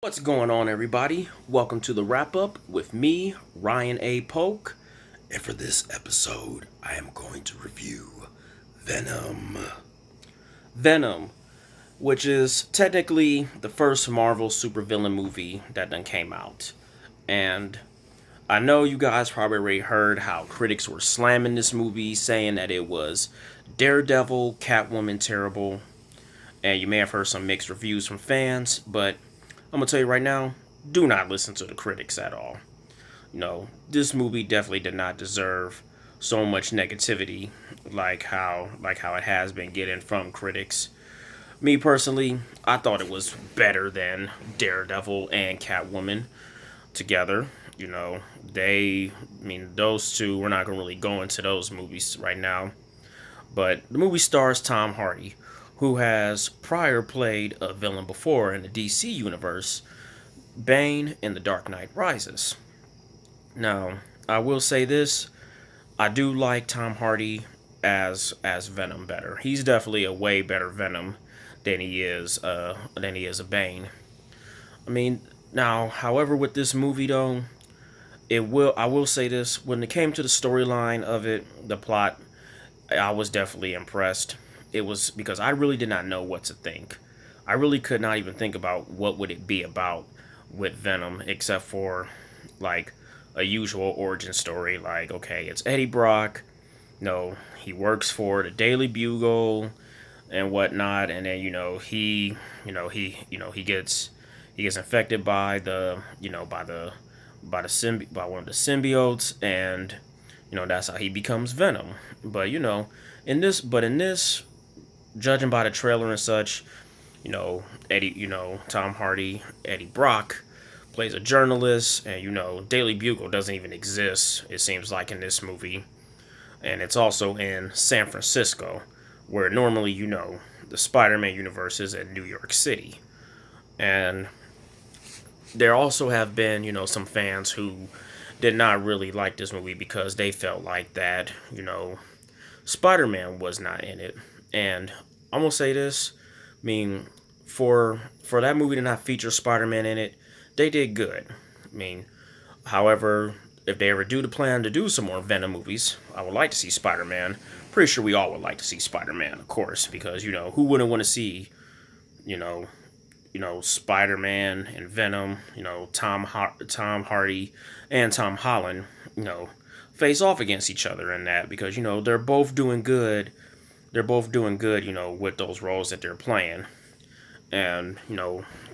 What's going on, everybody? Welcome to the wrap up with me, Ryan A. Polk. And for this episode, I am going to review Venom. Venom, which is technically the first Marvel supervillain movie that done came out. And I know you guys probably already heard how critics were slamming this movie, saying that it was Daredevil, Catwoman terrible, and you may have heard some mixed reviews from fans, but I'm gonna tell you right now, do not listen to the critics at all. No, this movie definitely did not deserve so much negativity like how it has been getting from critics. Me personally, I thought it was better than Daredevil and Catwoman together. Those two, we're not gonna really go into those movies right now. But the movie stars Tom Hardy, who has prior played a villain before in the DC universe, Bane in The Dark Knight Rises. Now, I will say this: I do like Tom Hardy as Venom better. He's definitely a way better Venom than he is a Bane. I mean, now, however, with this movie though, I will say this: when it came to the storyline of it, the plot, I was definitely impressed. It was because I really did not know what to think. I really could not even think about what would it be about with Venom, except for like a usual origin story. Like, okay, it's Eddie Brock. No, he works for the Daily Bugle and whatnot, and then he gets infected by by one of the symbiotes, and that's how he becomes Venom. But in this, judging by the trailer and such, Tom Hardy, Eddie Brock plays a journalist, and Daily Bugle doesn't even exist. It seems like in this movie, and it's also in San Francisco, where normally the Spider-Man universe is in New York City, and there also have been some fans who did not really like this movie because they felt like that Spider-Man was not in it. And I'm gonna say this: I mean, for that movie to not feature Spider-Man in it, they did good. I mean, however, if they ever do the plan to do some more Venom movies, I would like to see Spider-Man. Pretty sure we all would like to see Spider-Man, of course, because who wouldn't want to see you know Spider-Man and Venom, Tom Hardy and Tom Holland, face off against each other in that, because they're both doing good. They're both doing good, with those roles that they're playing. And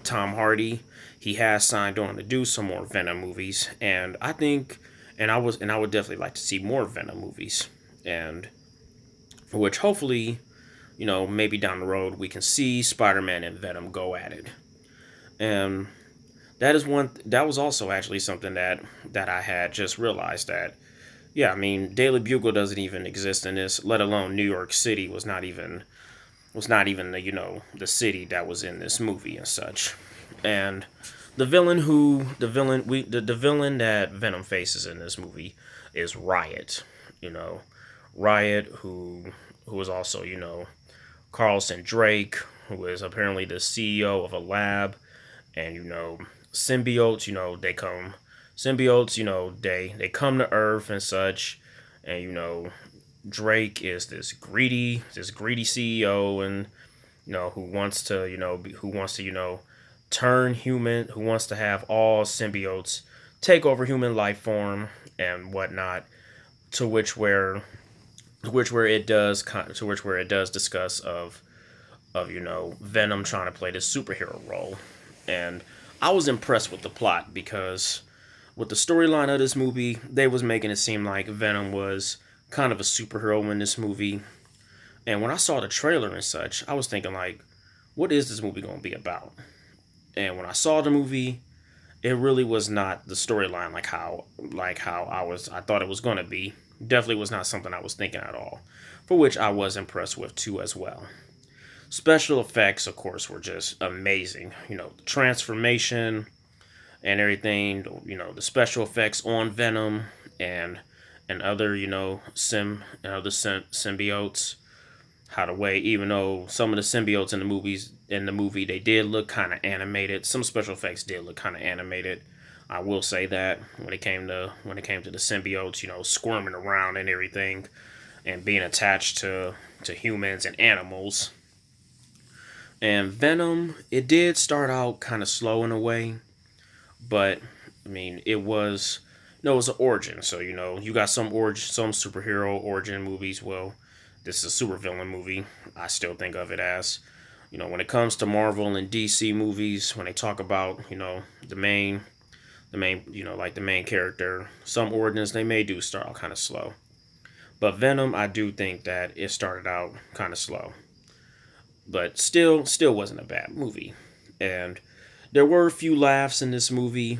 Tom Hardy, he has signed on to do some more Venom movies, and I think, and I would definitely like to see more Venom movies, and which hopefully, maybe down the road we can see Spider-Man and Venom go at it. And that was also actually something that I had just realized that, yeah, I mean, Daily Bugle doesn't even exist in this, let alone New York City was not even the city that was in this movie and such. And the villain that Venom faces in this movie is Riot. You know, Riot, who is also Carlson Drake, who is apparently the CEO of a lab, and symbiotes. They come to Earth and such, and Drake is this greedy CEO, and who wants to turn human, who wants to have all symbiotes take over human life form and whatnot, to which where it does discuss of Venom trying to play this superhero role. And I was impressed with the plot, because with the storyline of this movie, they was making it seem like Venom was kind of a superhero in this movie. And when I saw the trailer and such, I was thinking, like, what is this movie going to be about? And when I saw the movie, it really was not the storyline like how I thought it was going to be. Definitely was not something I was thinking at all. For which I was impressed with too as well. Special effects, of course, were just amazing. The transformation and everything. The special effects on Venom and other symbiotes. how the way, even though some of the symbiotes in the movie they did look kind of animated, some special effects did look kind of animated. I will say that when it came to the symbiotes, squirming around and everything, and being attached to humans and animals. And Venom, it did start out kind of slow in a way, but I mean, it was no, it was an origin. So you got some superhero origin movies. Well, this is a supervillain movie. I still think of it as, when it comes to Marvel and DC movies, when they talk about the main, like the main character, some origins they may do start out kind of slow. But Venom, I do think that it started out kind of slow, but still wasn't a bad movie. And there were a few laughs in this movie.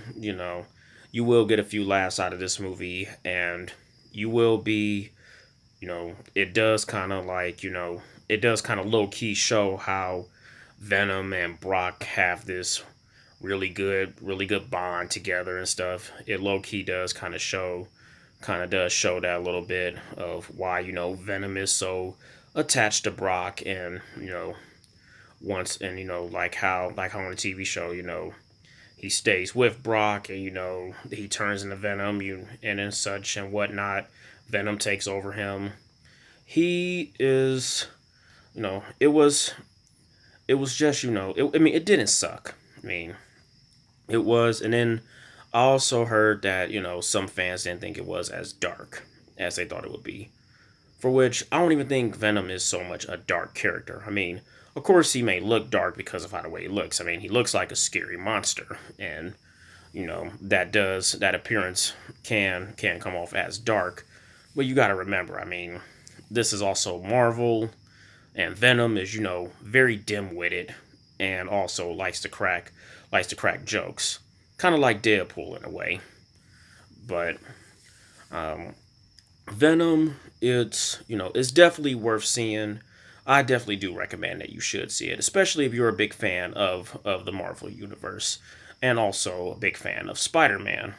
You will get a few laughs out of this movie, and you will be, it does kind of it does kind of low key show how Venom and Brock have this really good bond together and stuff. It low key does kind of does show that a little bit of why Venom is so attached to Brock, and once, and like how on the TV show, he stays with Brock, and he turns into Venom, and such and whatnot. Venom takes over him. He is, it was just, I mean, it didn't suck. I mean, it was, and then I also heard that some fans didn't think it was as dark as they thought it would be. For which I don't even think Venom is so much a dark character. I mean, of course he may look dark because of how the way he looks. I mean, he looks like a scary monster, and that appearance can come off as dark. But you got to remember, I mean, this is also Marvel, and Venom is very dim-witted, and also likes to crack jokes, kind of like Deadpool in a way. But um, Venom, it's definitely worth seeing. I definitely do recommend that you should see it, especially if you're a big fan of the Marvel universe, and also a big fan of Spider-Man.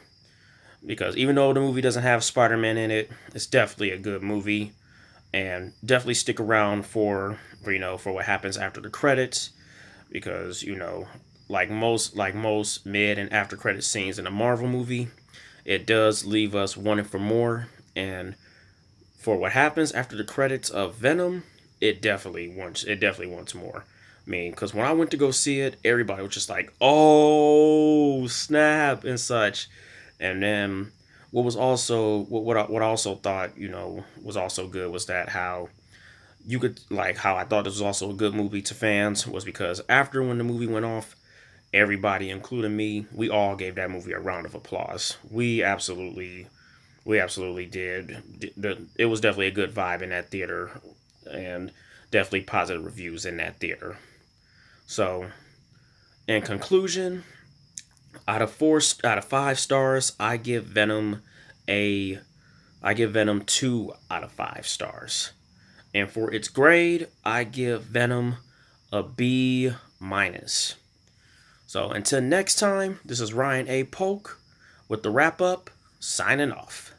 Because even though the movie doesn't have Spider-Man in it, it's definitely a good movie, and definitely stick around for what happens after the credits, because like most mid and after credit scenes in a Marvel movie, it does leave us wanting for more. And for what happens after the credits of Venom, it definitely wants more. I mean, because when I went to go see it, everybody was just like, "Oh snap!" and such. And then what I also thought was also good was that how I thought this was also a good movie to fans was because after when the movie went off, everybody, including me, we all gave that movie a round of applause. We absolutely did. It was definitely a good vibe in that theater, and definitely positive reviews in that theater. So, in conclusion, out of 5 stars, a I give Venom 2 out of 5 stars, and for its grade, I give Venom a B minus. So until next time, this is Ryan A. Polk with the wrap up, signing off.